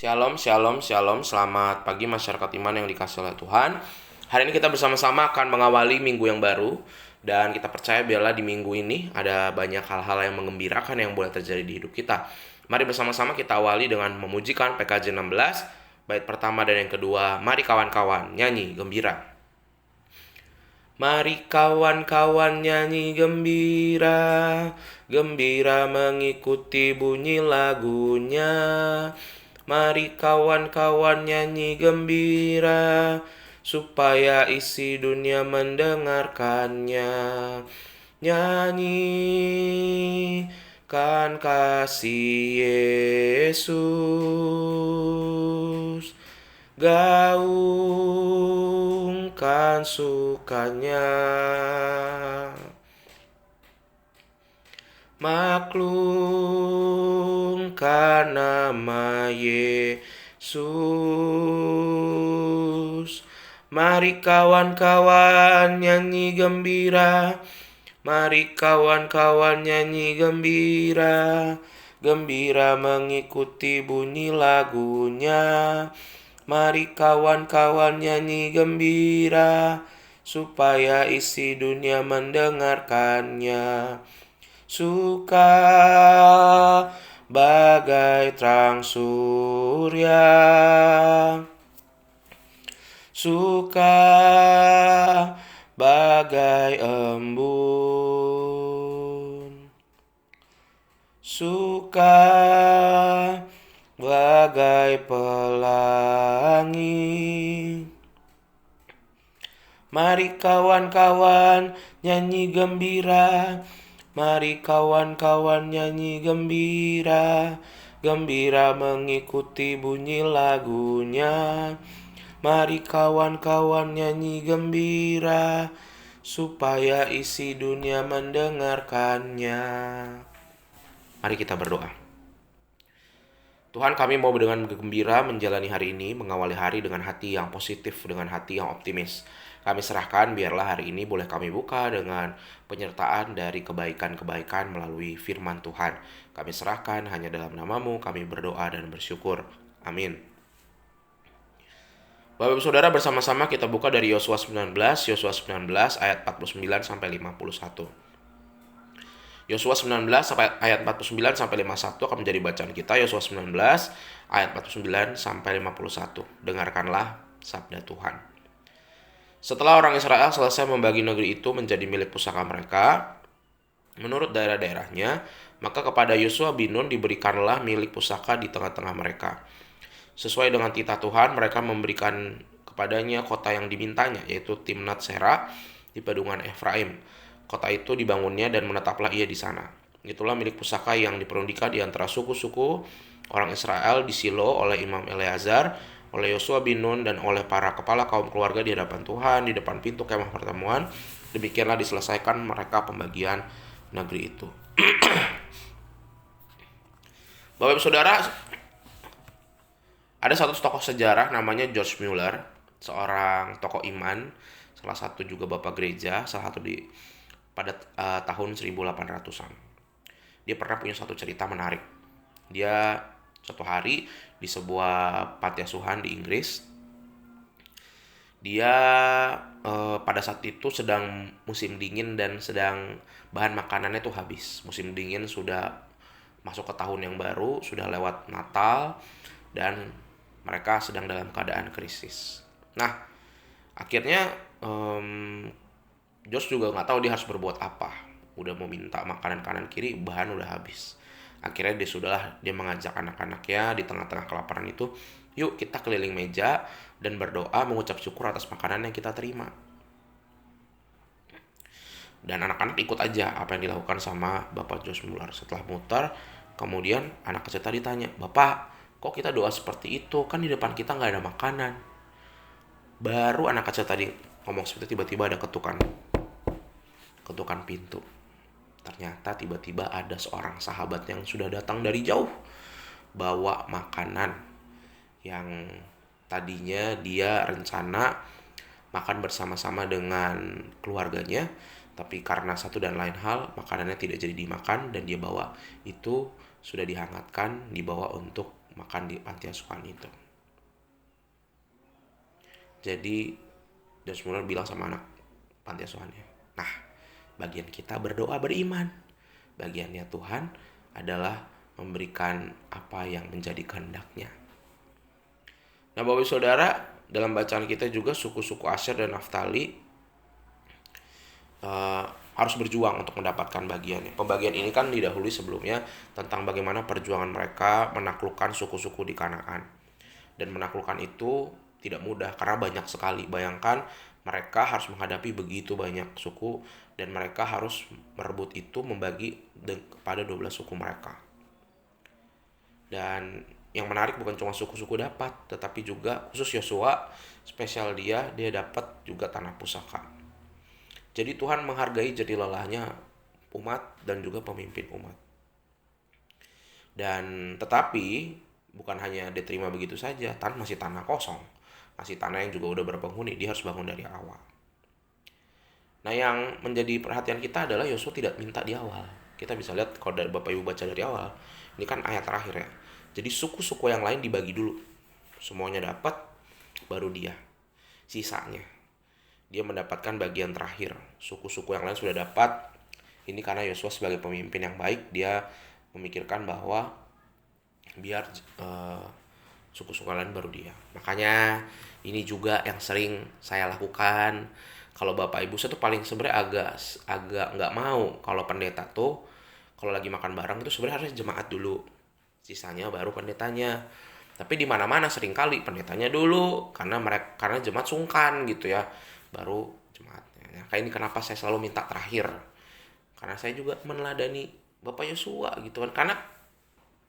Shalom, shalom, shalom. Selamat pagi masyarakat iman yang dikasihi oleh Tuhan. Hari ini kita bersama-sama akan mengawali minggu yang baru. Dan kita percaya biarlah di minggu ini ada banyak hal-hal yang menggembirakan yang boleh terjadi di hidup kita. Mari bersama-sama kita awali dengan memujikan PKJ 16, bait pertama dan yang kedua. Mari kawan-kawan nyanyi gembira. Mari kawan-kawan nyanyi gembira, gembira mengikuti bunyi lagunya. Mari kawan-kawan nyanyi gembira, supaya isi dunia mendengarkannya. Nyanyikan kasih Yesus, gaungkan sukanya. Maklumkan nama Yesus. Mari kawan-kawan nyanyi gembira. Mari kawan-kawan nyanyi gembira. Gembira mengikuti bunyi lagunya. Mari kawan-kawan nyanyi gembira, supaya isi dunia mendengarkannya. Suka bagai terang surya, suka bagai embun, suka bagai pelangi. Mari kawan-kawan nyanyi gembira. Mari kawan-kawan nyanyi gembira, gembira mengikuti bunyi lagunya. Mari kawan-kawan nyanyi gembira, supaya isi dunia mendengarkannya. Mari kita berdoa. Tuhan, kami mau dengan gembira menjalani hari ini, mengawali hari dengan hati yang positif, dengan hati yang optimis. Kami serahkan biarlah hari ini boleh kami buka dengan penyertaan dari kebaikan-kebaikan melalui firman Tuhan. Kami serahkan hanya dalam nama-Mu, kami berdoa dan bersyukur. Amin. Bapak Ibu Saudara, bersama-sama kita buka dari Yosua 19 ayat 49 sampai 51. Yosua 19 sampai ayat 49 sampai 51 akan menjadi bacaan kita. Yosua 19 ayat 49 sampai 51. Dengarkanlah sabda Tuhan. Setelah orang Israel selesai membagi negeri itu menjadi milik pusaka mereka menurut daerah-daerahnya, maka kepada Yosua bin Nun diberikanlah milik pusaka di tengah-tengah mereka. Sesuai dengan titah Tuhan, mereka memberikan kepadanya kota yang dimintanya, yaitu Timnat Serah di pedungan Efraim. Kota itu dibangunnya dan menetaplah ia di sana. Itulah milik pusaka yang diperundingkan di antara suku-suku orang Israel di Silo oleh Imam Eleazar, oleh Yosua bin Nun, dan oleh para kepala kaum keluarga di hadapan Tuhan, di depan pintu kemah pertemuan. Demikianlah diselesaikan mereka pembagian negeri itu. Bapak Ibu Saudara, ada satu tokoh sejarah namanya George Mueller, seorang tokoh iman, salah satu juga bapak gereja, salah satu pada tahun 1800-an. Dia pernah punya satu cerita menarik. Dia suatu hari di sebuah panti asuhan di Inggris, dia pada saat itu sedang musim dingin dan sedang bahan makanannya tuh habis. Musim dingin sudah masuk ke tahun yang baru, sudah lewat Natal, dan mereka sedang dalam keadaan krisis. Nah, akhirnya Josh juga nggak tahu dia harus berbuat apa. Udah mau minta makanan kanan kiri, bahan udah habis. Akhirnya dia mengajak anak-anaknya di tengah-tengah kelaparan itu, yuk kita keliling meja dan berdoa mengucap syukur atas makanan yang kita terima. Dan anak-anak ikut aja apa yang dilakukan sama Bapak Josh Mueller. Setelah muter, kemudian anak kecil tadi tanya, "Bapak, kok kita doa seperti itu? Kan di depan kita nggak ada makanan." Baru anak kecil tadi ngomong seperti itu, tiba-tiba ada ketukan pintu. Ternyata tiba-tiba ada seorang sahabat yang sudah datang dari jauh, bawa makanan yang tadinya dia rencana makan bersama-sama dengan keluarganya, tapi karena satu dan lain hal makanannya tidak jadi dimakan dan dia bawa itu sudah dihangatkan, dibawa untuk makan di panti asuhan itu. Jadi dan sebenarnya bilang sama anak panti asuhannya, nah bagian kita berdoa beriman, bagiannya Tuhan adalah memberikan apa yang menjadi kehendaknya. Nah Bapak Saudara, dalam bacaan kita juga suku-suku Asyer dan Naftali harus berjuang untuk mendapatkan bagiannya. Pembagian ini kan didahului sebelumnya tentang bagaimana perjuangan mereka menaklukkan suku-suku di Kanaan. Dan menaklukkan itu tidak mudah karena banyak sekali. Bayangkan mereka harus menghadapi begitu banyak suku dan mereka harus merebut itu membagi kepada 12 suku mereka. Dan yang menarik bukan cuma suku-suku dapat, tetapi juga khusus Yosua, spesial dia dapat juga tanah pusaka. Jadi Tuhan menghargai jerih lelahnya umat dan juga pemimpin umat. Dan tetapi bukan hanya diterima begitu saja, masih tanah kosong, masih tanah yang juga udah berpenghuni, dia harus bangun dari awal. Nah yang menjadi perhatian kita adalah Yosua tidak minta di awal. Kita bisa lihat kalau dari Bapak Ibu baca dari awal, ini kan ayat terakhir ya. Jadi suku-suku yang lain dibagi dulu, semuanya dapat, baru dia sisanya. Dia mendapatkan bagian terakhir. Suku-suku yang lain sudah dapat. Ini karena Yosua sebagai pemimpin yang baik, dia memikirkan bahwa biar suku-suku lain baru dia. Makanya ini juga yang sering saya lakukan. Kalau Bapak Ibu saya tuh paling sebenarnya agak nggak mau kalau pendeta tuh kalau lagi makan bareng itu sebenarnya harus jemaat dulu. Sisanya baru pendetanya. Tapi di mana-mana seringkali pendetanya dulu karena jemaat sungkan gitu ya. Baru jemaatnya. Nah, kayak ini kenapa saya selalu minta terakhir. Karena saya juga meneladani Bapak Yosua gitu kan. Karena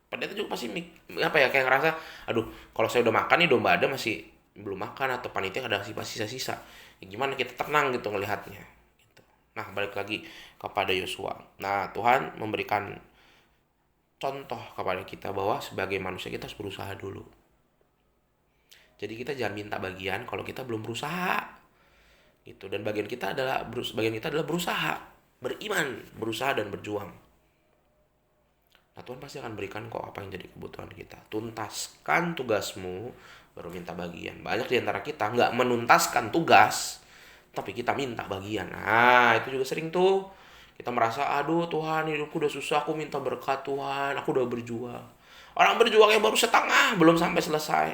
pendeta juga pasti kayak ngerasa, aduh, kalau saya udah makan nih domba ada masih belum makan atau panitia ada sisa-sisa. Ya, gimana kita tenang gitu ngelihatnya. Gitu. Nah, balik lagi kepada Yosua. Nah, Tuhan memberikan contoh kepada kita bahwa sebagai manusia kita harus berusaha dulu. Jadi kita jangan minta bagian kalau kita belum berusaha. Gitu. Dan bagian kita adalah berusaha, beriman, berusaha dan berjuang. Nah Tuhan pasti akan berikan kok apa yang jadi kebutuhan kita. Tuntaskan tugasmu, baru minta bagian. Banyak di antara kita nggak menuntaskan tugas, tapi kita minta bagian. Nah itu juga sering tuh. Kita merasa, aduh Tuhan hidupku udah susah, aku minta berkat Tuhan, aku udah berjuang. Orang berjuangnya baru setengah, belum sampai selesai.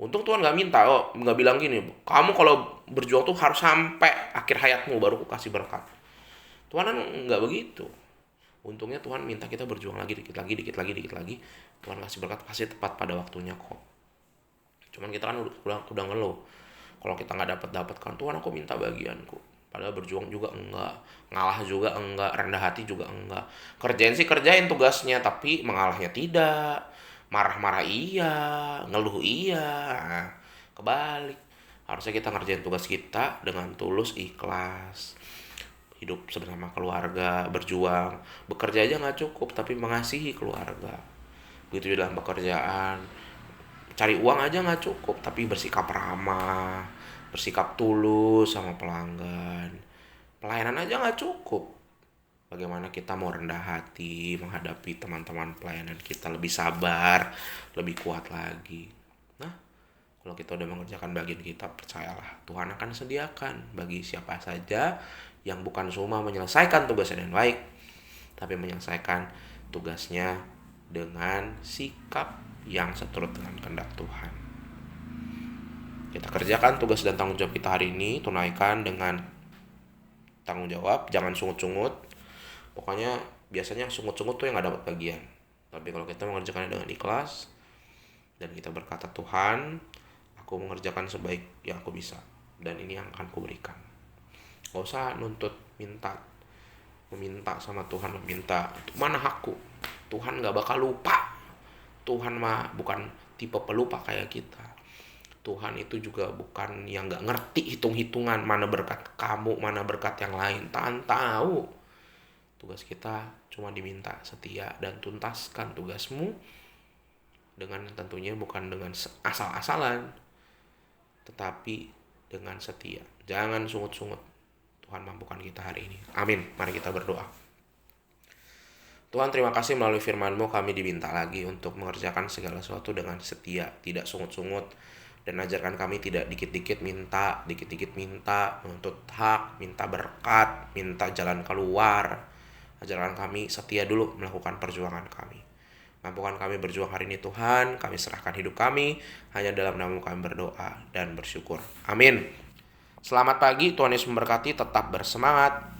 Untung Tuhan nggak bilang gini, kamu kalau berjuang tuh harus sampai akhir hayatmu baru aku kasih berkat. Tuhan kan nggak begitu. Untungnya Tuhan minta kita berjuang lagi, dikit lagi. Tuhan kasih berkat pasti tepat pada waktunya kok. Cuman kita kan udah ngeluh. Kalau kita nggak dapat kan Tuhan aku minta bagianku. Padahal berjuang juga enggak, ngalah juga enggak, rendah hati juga enggak. Kerjain tugasnya, tapi mengalahnya tidak. Marah-marah iya, ngeluh iya. Nah, kebalik. Harusnya kita ngerjain tugas kita dengan tulus, ikhlas. Hidup bersama keluarga, berjuang. Bekerja aja nggak cukup, tapi mengasihi keluarga. Begitu dalam pekerjaan. Cari uang aja nggak cukup, tapi bersikap ramah, bersikap tulus sama pelanggan. Pelayanan aja nggak cukup. Bagaimana kita mau rendah hati menghadapi teman-teman pelayanan kita, lebih sabar, lebih kuat lagi. Nah, kalau kita udah mengerjakan bagian kita, percayalah Tuhan akan sediakan bagi siapa saja yang bukan cuma menyelesaikan tugasnya dengan baik, tapi menyelesaikan tugasnya dengan sikap yang seturut dengan kehendak Tuhan. Kita kerjakan tugas dan tanggung jawab kita hari ini, tunaikan dengan tanggung jawab, jangan sungut-sungut. Pokoknya biasanya sungut-sungut tuh yang gak dapat bagian. Tapi kalau kita mengerjakannya dengan ikhlas dan kita berkata, Tuhan, aku mengerjakan sebaik yang aku bisa dan ini yang akan kuberikan. Gak usah nuntut meminta sama Tuhan, meminta mana hakku. Tuhan gak bakal lupa. Tuhan mah bukan tipe pelupa kayak kita. Tuhan itu juga bukan yang gak ngerti hitung-hitungan mana berkat kamu, mana berkat yang lain. Tuhan tahu. Tugas kita cuma diminta setia dan tuntaskan tugasmu dengan tentunya bukan dengan asal-asalan, tetapi dengan setia. Jangan sungut-sungut. Tuhan mampukan kita hari ini. Amin. Mari kita berdoa. Tuhan, terima kasih melalui firman-Mu kami diminta lagi untuk mengerjakan segala sesuatu dengan setia, tidak sungut-sungut, dan ajarkan kami tidak dikit-dikit minta, menuntut hak, minta berkat, minta jalan keluar. Ajarkan kami setia dulu melakukan perjuangan kami. Mampukan kami berjuang hari ini Tuhan, kami serahkan hidup kami, hanya dalam nama kami berdoa dan bersyukur. Amin. Selamat pagi, Tuhan Yesus memberkati, tetap bersemangat.